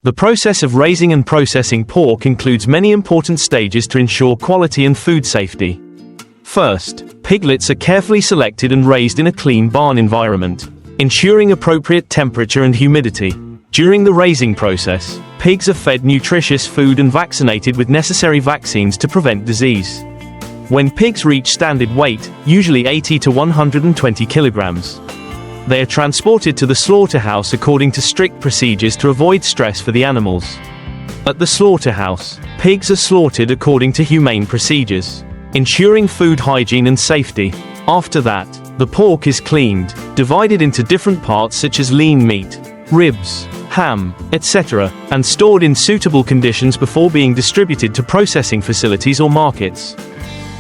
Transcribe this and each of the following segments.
The process of raising and processing pork includes many important stages to ensure quality and food safety. First, piglets are carefully selected and raised in a clean barn environment, ensuring appropriate temperature and humidity. During the raising process, pigs are fed nutritious food and vaccinated with necessary vaccines to prevent disease. When pigs reach standard weight, usually 80 to 120 kilograms, they are transported to the slaughterhouse according to strict procedures to avoid stress for the animals. At the slaughterhouse, pigs are slaughtered according to humane procedures, ensuring food hygiene and safety. After that, the pork is cleaned, divided into different parts such as lean meat, ribs, ham, etc., and stored in suitable conditions before being distributed to processing facilities or markets.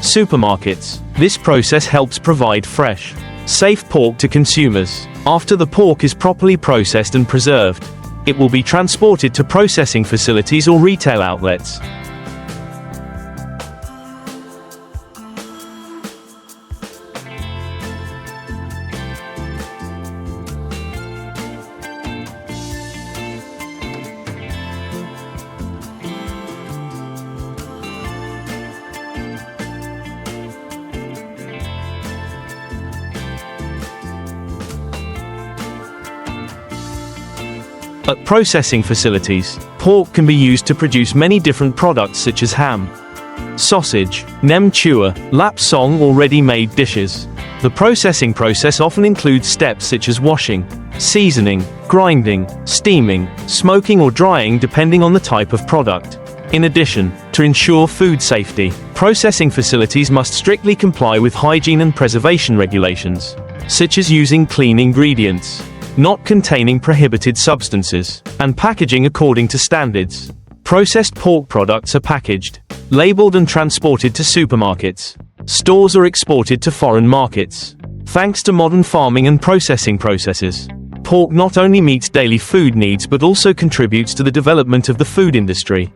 Supermarkets. This process helps provide fresh, safe pork to consumers. After the pork is properly processed and preserved, it will be transported to processing facilities or retail outlets. At processing facilities, pork can be used to produce many different products such as ham, sausage, nem chua, lap song or ready-made dishes. The processing process often includes steps such as washing, seasoning, grinding, steaming, smoking or drying depending on the type of product. In addition, to ensure food safety, processing facilities must strictly comply with hygiene and preservation regulations, such as using clean ingredients, not containing prohibited substances, and packaging according to standards. Processed pork products are packaged, labeled and transported to supermarkets, stores or exported to foreign markets. Thanks to modern farming and processing processes, pork not only meets daily food needs but also contributes to the development of the food industry,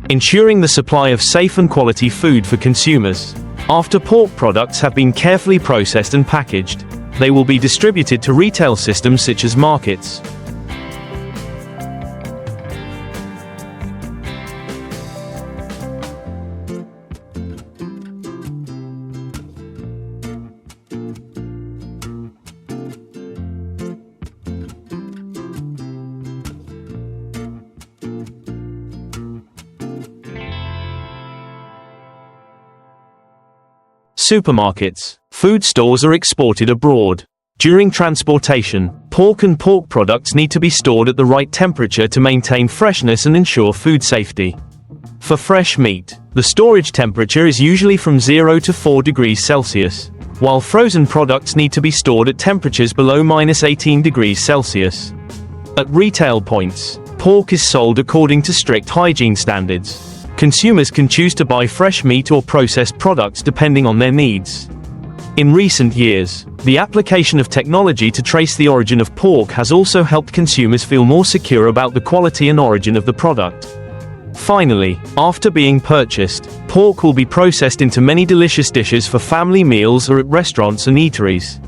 ensuring the supply of safe and quality food for consumers. After pork products have been carefully processed and packaged, they will be distributed to retail systems such as markets. Supermarkets. Food stores are exported abroad. During transportation, pork and pork products need to be stored at the right temperature to maintain freshness and ensure food safety. For fresh meat, the storage temperature is usually from 0 to 4 degrees Celsius, while frozen products need to be stored at temperatures below -18 degrees Celsius. At retail points, pork is sold according to strict hygiene standards. Consumers can choose to buy fresh meat or processed products depending on their needs. In recent years, the application of technology to trace the origin of pork has also helped consumers feel more secure about the quality and origin of the product. Finally, after being purchased, pork will be processed into many delicious dishes for family meals or at restaurants and eateries.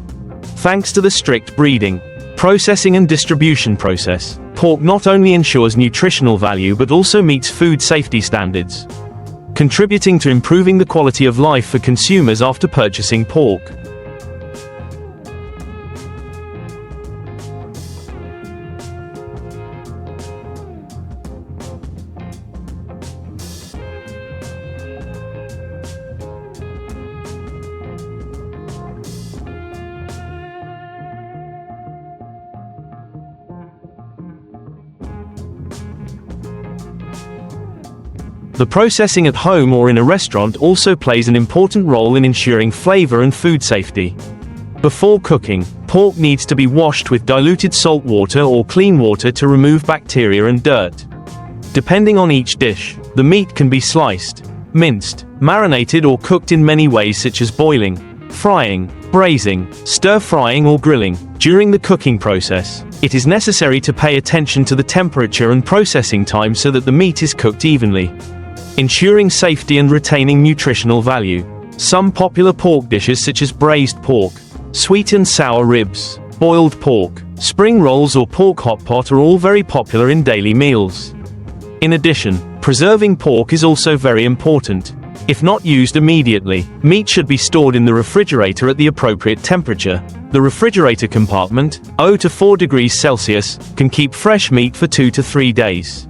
Thanks to the strict breeding, processing and distribution process, pork not only ensures nutritional value but also meets food safety standards, contributing to improving the quality of life for consumers after purchasing pork. The processing at home or in a restaurant also plays an important role in ensuring flavor and food safety. Before cooking, pork needs to be washed with diluted salt water or clean water to remove bacteria and dirt. Depending on each dish, the meat can be sliced, minced, marinated or cooked in many ways such as boiling, frying, braising, stir-frying or grilling. During the cooking process, it is necessary to pay attention to the temperature and processing time so that the meat is cooked evenly, ensuring safety and retaining nutritional value. Some popular pork dishes such as braised pork, sweet and sour ribs, boiled pork, Spring rolls or pork hot pot are all very popular in daily meals. In addition, preserving pork is also very important. If not used immediately, meat should be stored in the refrigerator at the appropriate temperature. The refrigerator compartment, 0 to 4 degrees Celsius, can keep fresh meat for 2 to 3 days.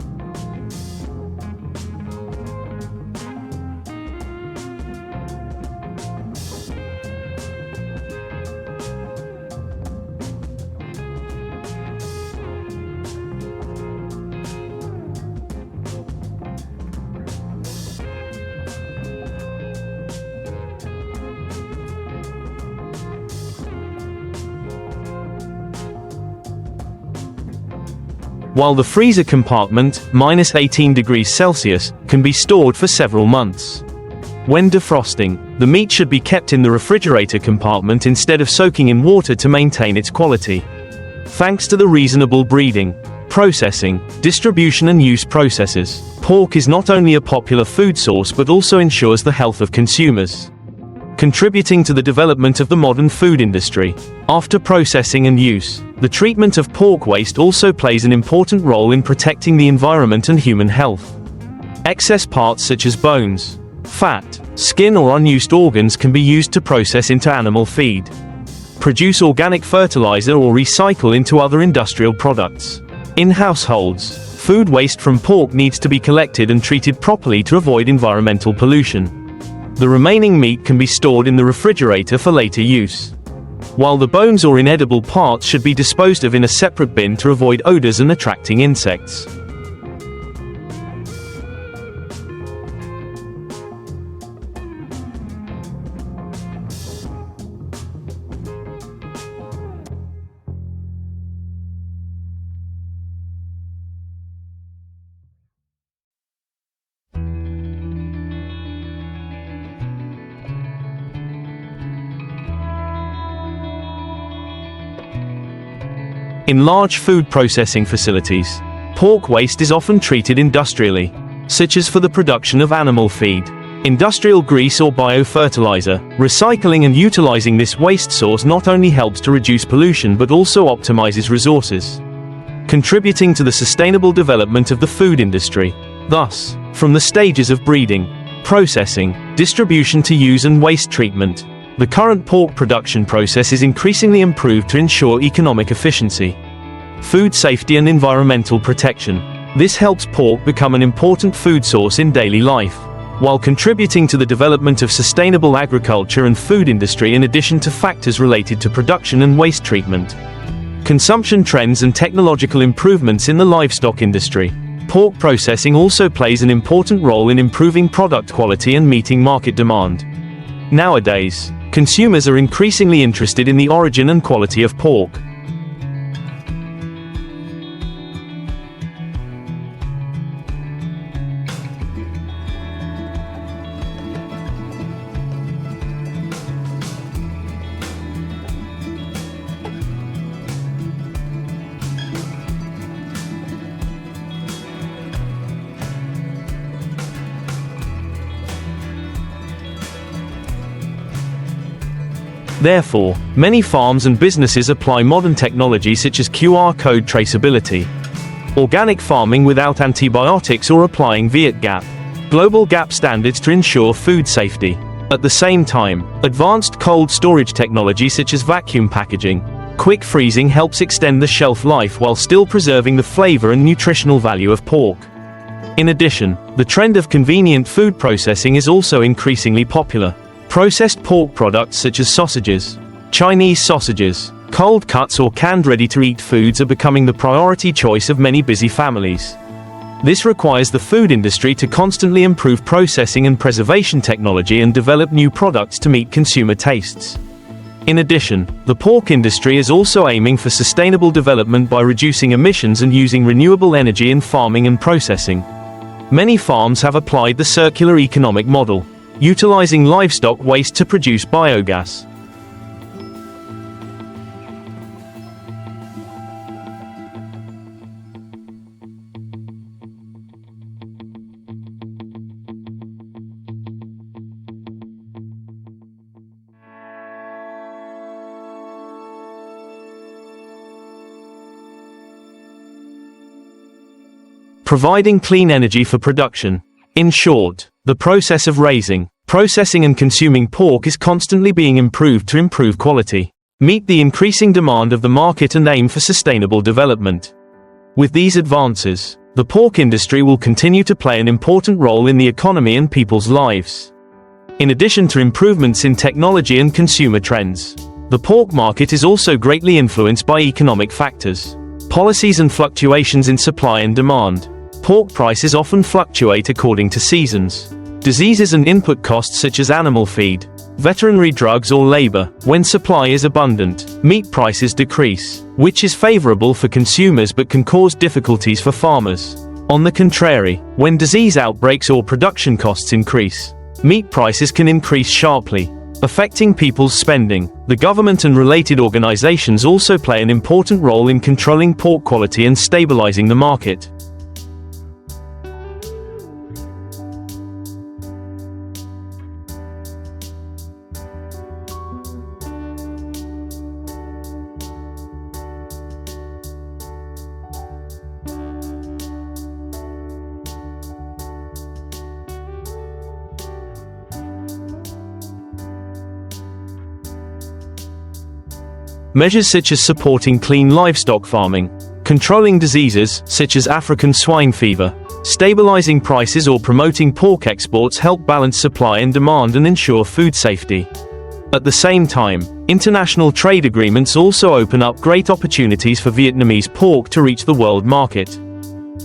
While the freezer compartment, -18 degrees Celsius, can be stored for several months. When defrosting, the meat should be kept in the refrigerator compartment instead of soaking in water to maintain its quality. Thanks to the reasonable breeding, processing, distribution and use processes, pork is not only a popular food source but also ensures the health of consumers, contributing to the development of the modern food industry. After processing and use, the treatment of pork waste also plays an important role in protecting the environment and human health. Excess parts such as bones, fat, skin or unused organs can be used to process into animal feed, produce organic fertilizer or recycle into other industrial products. In households, food waste from pork needs to be collected and treated properly to avoid environmental pollution. The remaining meat can be stored in the refrigerator for later use, while the bones or inedible parts should be disposed of in a separate bin to avoid odors and attracting insects. In large food processing facilities, pork waste is often treated industrially, such as for the production of animal feed, industrial grease or biofertilizer. Recycling and utilizing this waste source not only helps to reduce pollution but also optimizes resources, contributing to the sustainable development of the food industry. Thus, from the stages of breeding, processing, distribution to use and waste treatment, the current pork production process is increasingly improved to ensure economic efficiency, food safety and environmental protection. This helps pork become an important food source in daily life, while contributing to the development of sustainable agriculture and food industry in addition to factors related to production and waste treatment, consumption trends and technological improvements in the livestock industry. Pork processing also plays an important role in improving product quality and meeting market demand. Nowadays, consumers are increasingly interested in the origin and quality of pork. Therefore, many farms and businesses apply modern technology such as QR code traceability, organic farming without antibiotics, or applying Viet-Gap, global GAP standards to ensure food safety. At the same time, advanced cold storage technology such as vacuum packaging, quick freezing helps extend the shelf life while still preserving the flavor and nutritional value of pork. In addition, the trend of convenient food processing is also increasingly popular. Processed pork products such as sausages, Chinese sausages, cold cuts or canned ready-to-eat foods are becoming the priority choice of many busy families. This requires the food industry to constantly improve processing and preservation technology and develop new products to meet consumer tastes. In addition, the pork industry is also aiming for sustainable development by reducing emissions and using renewable energy in farming and processing. Many farms have applied the circular economic model, utilizing livestock waste to produce biogas. providing clean energy for production. In short, the process of raising, processing and consuming pork is constantly being improved to improve quality, meet the increasing demand of the market and aim for sustainable development. With these advances, the pork industry will continue to play an important role in the economy and people's lives. In addition to improvements in technology and consumer trends, the pork market is also greatly influenced by economic factors, policies and fluctuations in supply and demand. Pork prices often fluctuate according to seasons, diseases and input costs such as animal feed, veterinary drugs or labor. When supply is abundant, meat prices decrease, which is favorable for consumers but can cause difficulties for farmers. On the contrary, when disease outbreaks or production costs increase, meat prices can increase sharply, affecting people's spending. The government and related organizations also play an important role in controlling pork quality and stabilizing the market. Measures such as supporting clean livestock farming, controlling diseases such as African swine fever, stabilizing prices or promoting pork exports help balance supply and demand and ensure food safety. At the same time, international trade agreements also open up great opportunities for Vietnamese pork to reach the world market,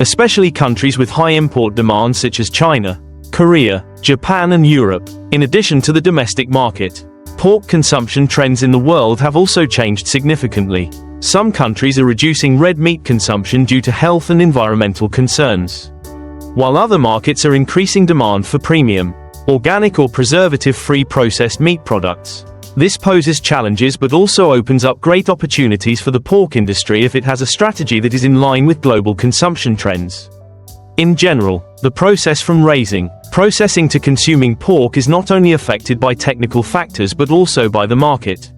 especially countries with high import demand such as China, Korea, Japan and Europe. In addition to the domestic market, pork consumption trends in the world have also changed significantly. Some countries are reducing red meat consumption due to health and environmental concerns, while other markets are increasing demand for premium, organic or preservative-free processed meat products. This poses challenges but also opens up great opportunities for the pork industry if it has a strategy that is in line with global consumption trends. In general, the process from raising, processing to consuming pork is not only affected by technical factors but also by the market.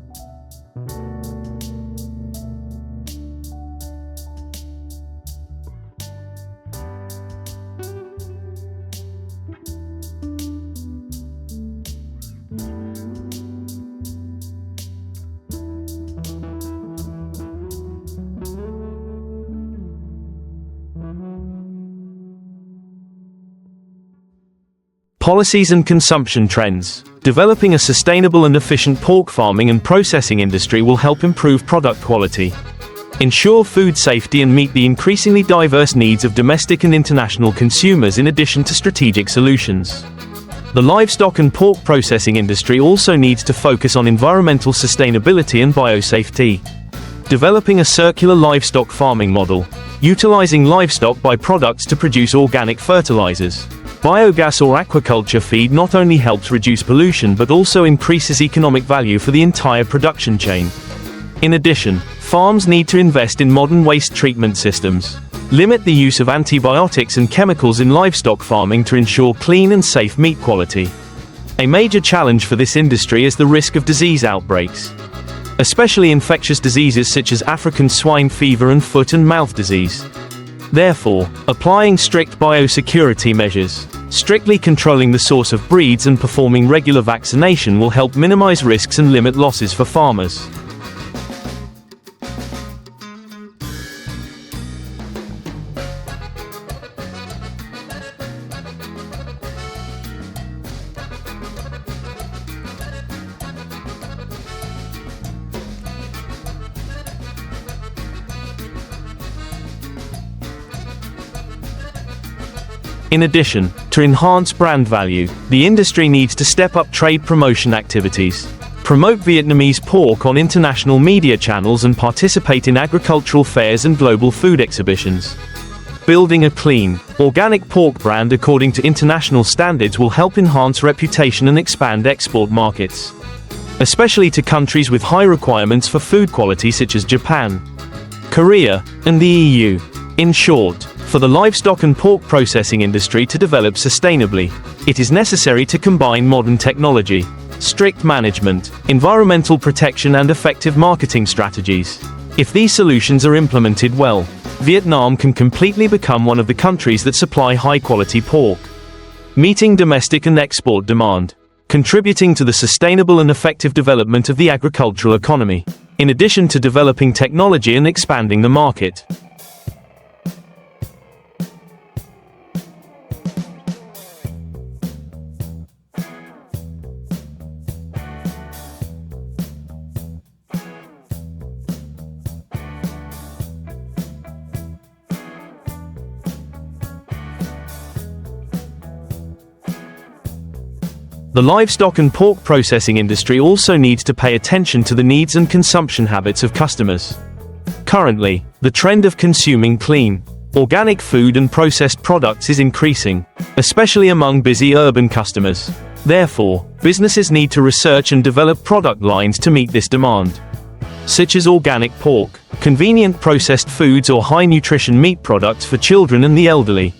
Policies and consumption trends. Developing a sustainable and efficient pork farming and processing industry will help improve product quality, ensure food safety and meet the increasingly diverse needs of domestic and international consumers in addition to strategic solutions. The livestock and pork processing industry also needs to focus on environmental sustainability and biosafety. Developing a circular livestock farming model, utilizing livestock byproducts to produce organic fertilizers, biogas or aquaculture feed not only helps reduce pollution but also increases economic value for the entire production chain. In addition, farms need to invest in modern waste treatment systems, limit the use of antibiotics and chemicals in livestock farming to ensure clean and safe meat quality. A major challenge for this industry is the risk of disease outbreaks, especially infectious diseases such as African swine fever and foot and mouth disease. Therefore, applying strict biosecurity measures, strictly controlling the source of breeds and performing regular vaccination will help minimize risks and limit losses for farmers. In addition, to enhance brand value, the industry needs to step up trade promotion activities, promote Vietnamese pork on international media channels and participate in agricultural fairs and global food exhibitions. Building a clean, organic pork brand according to international standards will help enhance reputation and expand export markets, especially to countries with high requirements for food quality such as Japan, Korea, and the EU. In short, for the livestock and pork processing industry to develop sustainably, it is necessary to combine modern technology, strict management, environmental protection and effective marketing strategies. If these solutions are implemented well, Vietnam can completely become one of the countries that supply high-quality pork, meeting domestic and export demand, contributing to the sustainable and effective development of the agricultural economy, in addition to developing technology and expanding the market. The livestock and pork processing industry also needs to pay attention to the needs and consumption habits of customers. Currently, the trend of consuming clean, organic food and processed products is increasing, especially among busy urban customers. Therefore, businesses need to research and develop product lines to meet this demand, such as organic pork, convenient processed foods or high-nutrition meat products for children and the elderly.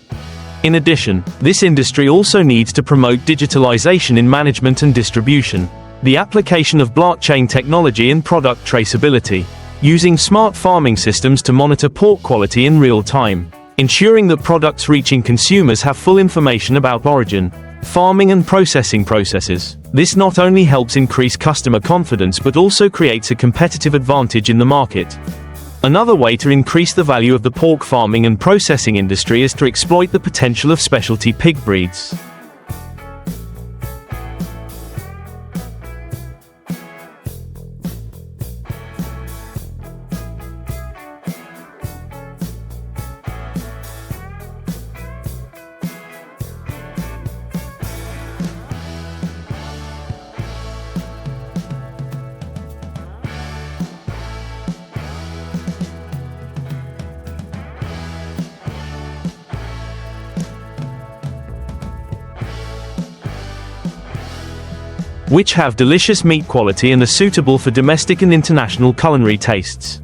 In addition, this industry also needs to promote digitalization in management and distribution, the application of blockchain technology and product traceability, using smart farming systems to monitor pork quality in real time, ensuring that products reaching consumers have full information about origin, farming and processing processes. This not only helps increase customer confidence but also creates a competitive advantage in the market. Another way to increase the value of the pork farming and processing industry is to exploit the potential of specialty pig breeds. Which have delicious meat quality and are suitable for domestic and international culinary tastes.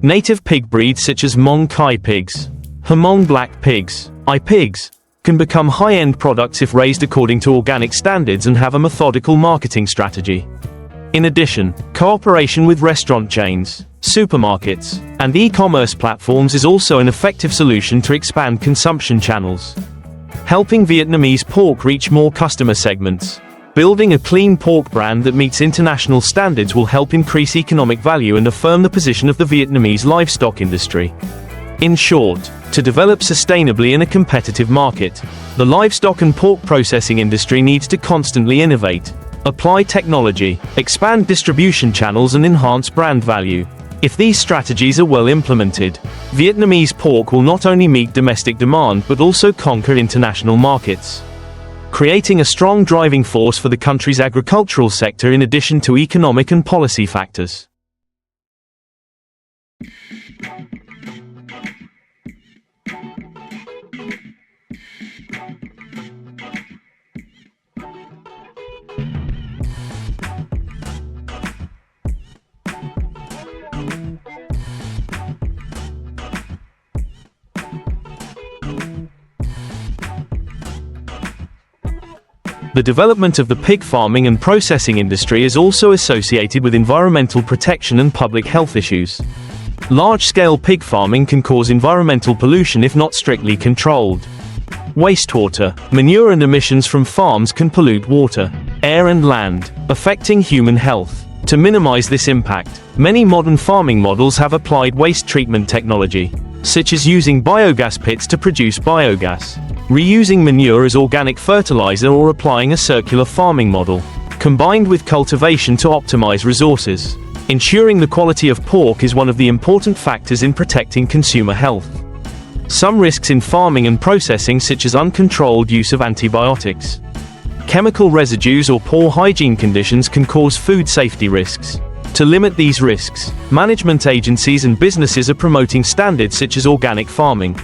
Native pig breeds such as Mong Kai pigs, Hmong black pigs, pigs, can become high-end products if raised according to organic standards and have a methodical marketing strategy. In addition, cooperation with restaurant chains, supermarkets, and e-commerce platforms is also an effective solution to expand consumption channels, helping Vietnamese pork reach more customer segments. Building a clean pork brand that meets international standards will help increase economic value and affirm the position of the Vietnamese livestock industry. In short, to develop sustainably in a competitive market, the livestock and pork processing industry needs to constantly innovate, apply technology, expand distribution channels and enhance brand value. If these strategies are well implemented, Vietnamese pork will not only meet domestic demand but also conquer international markets, creating a strong driving force for the country's agricultural sector in addition to economic and policy factors. The development of the pig farming and processing industry is also associated with environmental protection and public health issues. Large-scale pig farming can cause environmental pollution if not strictly controlled. Wastewater, manure and emissions from farms can pollute water, air and land, affecting human health. To minimize this impact, many modern farming models have applied waste treatment technology, such as using biogas pits to produce biogas, reusing manure as organic fertilizer or applying a circular farming model, combined with cultivation to optimize resources. Ensuring the quality of pork is one of the important factors in protecting consumer health. Some risks in farming and processing such as uncontrolled use of antibiotics, chemical residues or poor hygiene conditions can cause food safety risks. To limit these risks, management agencies and businesses are promoting standards such as organic farming,